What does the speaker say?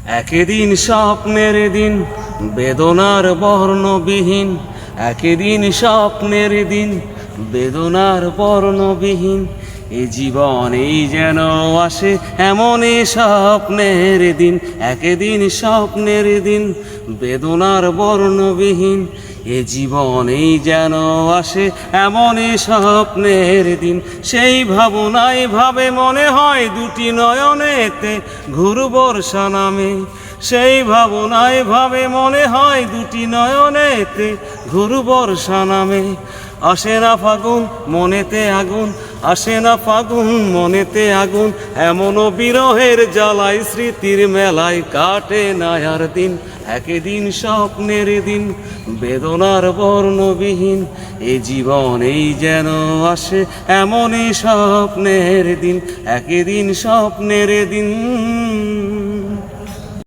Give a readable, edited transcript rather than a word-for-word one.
একদিন স্বপ্নের দিন বেদনার বর্ণবিহীন, একদিন স্বপ্নের দিন বেদনার বর্ণবিহীন। এ জীবনেই যেন আসে এমনই স্বপ্নের দিন, একদিন স্বপ্নের দিন বেদনার বর্ণবিহীন। এ জীবনেই যেন আসে এমনই স্বপ্নের দিন। সেই ভাবনায় ভাবে মনে হয় দুটি নয়নেতে ঘুর বর্ষা নামে, সেই ভাবনায় ভাবে মনে হয় দুটি নয়নেতে ঘুর বর্ষা নামে। আসে না ফাগুন মনেতে আগুন, আসে না ফাগুন মনেতে আগুন, এমনও বিরহের জ্বালায় স্মৃতির মেলায় কাটে না আর দিন। একদিন স্বপ্নের দিন বেদনার বর্ণবিহীন, এ জীবনেই যেন আসে এমনই স্বপ্নের দিন, একদিন স্বপ্নের দিন।